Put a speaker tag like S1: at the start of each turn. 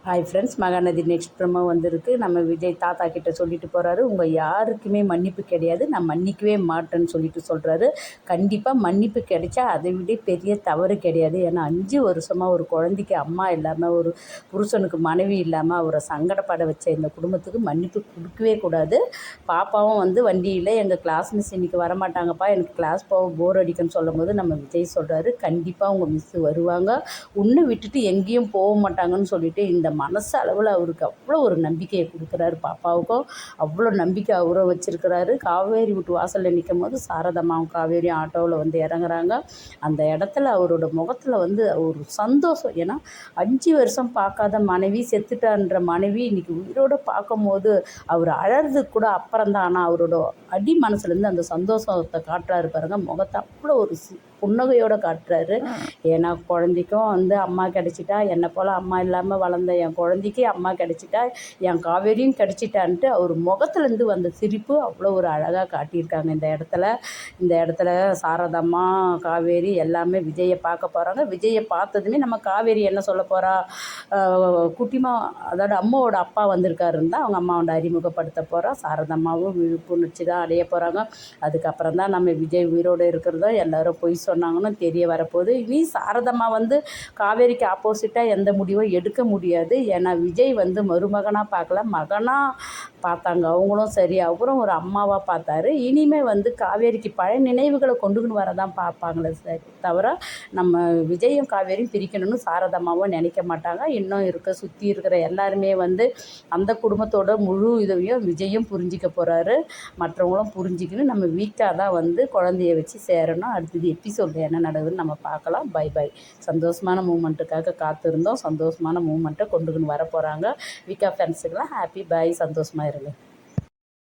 S1: Hi friends, Mahanadi next promo வந்திருக்கு. நம்ம விஜய் தாத்தா கிட்ட சொல்லிட்டு போகிறாரு, உங்கள் யாருக்குமே மன்னிப்பு கிடையாது, நான் மன்னிக்கவே மாட்டேன்னு சொல்கிறாரு. கண்டிப்பாக மன்னிப்பு கிடைச்சா அதை விட பெரிய தவறு கிடையாது. ஏன்னா 5 வருஷமாக ஒரு குழந்தைக்கு அம்மா இல்லாமல், ஒரு புருஷனுக்கு மனைவி இல்லாமல் அவரை சங்கடப்பட வச்ச இந்த குடும்பத்துக்கு மன்னிப்பு கொடுக்கவே கூடாது. பாப்பாவும் வண்டியில் எங்கள் கிளாஸ் மிஸ் இன்றைக்கி வரமாட்டாங்கப்பா, எனக்கு கிளாஸ் போக போர் அடிக்குன்னு சொல்லும்போது நம்ம விஜய் சொல்கிறாரு, கண்டிப்பாக உங்கள் மிஸ்ஸு வருவாங்க, ஒன்று விட்டுட்டு எங்கேயும் போக மாட்டாங்கன்னு சொல்லிட்டு இந்த மனசு அளவில் அவருக்கு அவ்வளோ ஒரு நம்பிக்கையை கொடுக்குறாரு. பாப்பாவுக்கும் அவ்வளோ நம்பிக்கை அவரும் வச்சுருக்கிறாரு. காவேரி வீட்டு வாசலில் நிற்கும் போது சாரதம்மாவும் காவேரியும் ஆட்டோவில் இறங்குறாங்க. அந்த இடத்துல அவரோட முகத்தில் ஒரு சந்தோஷம். ஏன்னா 5 வருஷம் பார்க்காத மனைவி, செத்துட்டான்ற மனைவி இன்றைக்கி உயிரோடு பார்க்கும்போது அவர் அழறதுக்கு கூட அப்புறம்தான். ஆனால் அவரோட அடி மனசுலேருந்து அந்த சந்தோஷத்தை காட்டுறாரு பாருங்க. முகத்தை அவ்வளோ ஒரு புன்னகையோடு காட்டுறாரு. ஏன்னா குழந்தைக்கும் அம்மா கிடச்சிட்டா, என்னை போல் அம்மா இல்லாமல் வளர்ந்த என் குழந்தைக்கு அம்மா கிடச்சிட்டா, என் காவேரியும் கிடச்சிட்டான்ட்டு அவர் முகத்துலேருந்து வந்த சிரிப்பு அவ்வளோ ஒரு அழகாக காட்டியிருக்காங்க. இந்த இடத்துல சாரதம்மா, காவேரி எல்லாமே விஜயை பார்க்க போகிறாங்க. விஜயை பார்த்ததுமே நம்ம காவேரி என்ன சொல்ல போகிறா, குட்டிமா அதாவது அம்மாவோட அப்பா வந்திருக்காருன்னு தான் அவங்க அம்மாவோட அறிமுகப்படுத்த போகிறா. சாரதம்மாவும் விழிப்புணர்ச்சி தான் அடைய போகிறாங்க. அதுக்கப்புறம் தான் நம்ம விஜய் உயிரோடு இருக்கிறதோ எல்லோரும் பொய் சொன்னாங்கன்னு தெரிய வரப்போகுது. இனி சாரதம்மா காவேரிக்கு ஆப்போசிட்டாக எந்த முடிவும் எடுக்க முடியாது. ஏன்னா விஜய் மருமகனாக பார்க்கல, மகனாக பார்த்தாங்க அவங்களும். சரி, அவரும் ஒரு அம்மாவாக பார்த்தாரு. இனிமேல் காவேரிக்கு பழைய நினைவுகளை கொண்டுக்கின்னு வரதான் பார்ப்பாங்களே சரி தவிர நம்ம விஜயும் காவேரியும் பிரிக்கணும்னு சாரதம்மாவும் நினைக்க மாட்டாங்க. இன்னும் சுற்றி இருக்கிற எல்லாருமே அந்த குடும்பத்தோட முழு இதையும் விஜயும் புரிஞ்சிக்க போகிறாரு. மற்றவங்களும் புரிஞ்சிக்கணும். நம்ம வீக்காக தான் குழந்தைய வச்சு சேரணும். அடுத்தது எபிசோடில் என்ன நடக்குதுன்னு நம்ம பார்க்கலாம். Bye bye. சந்தோஷமான மூமெண்ட்டுக்காக காத்திருந்தோம். சந்தோஷமான மூமெண்ட்டை கொண்டுக்கின்னு வர போகிறாங்க. வீக்கா ஃப்ரெண்ட்ஸுக்கெல்லாம் ஹாப்பி பை. சந்தோஷமாக இருங்க.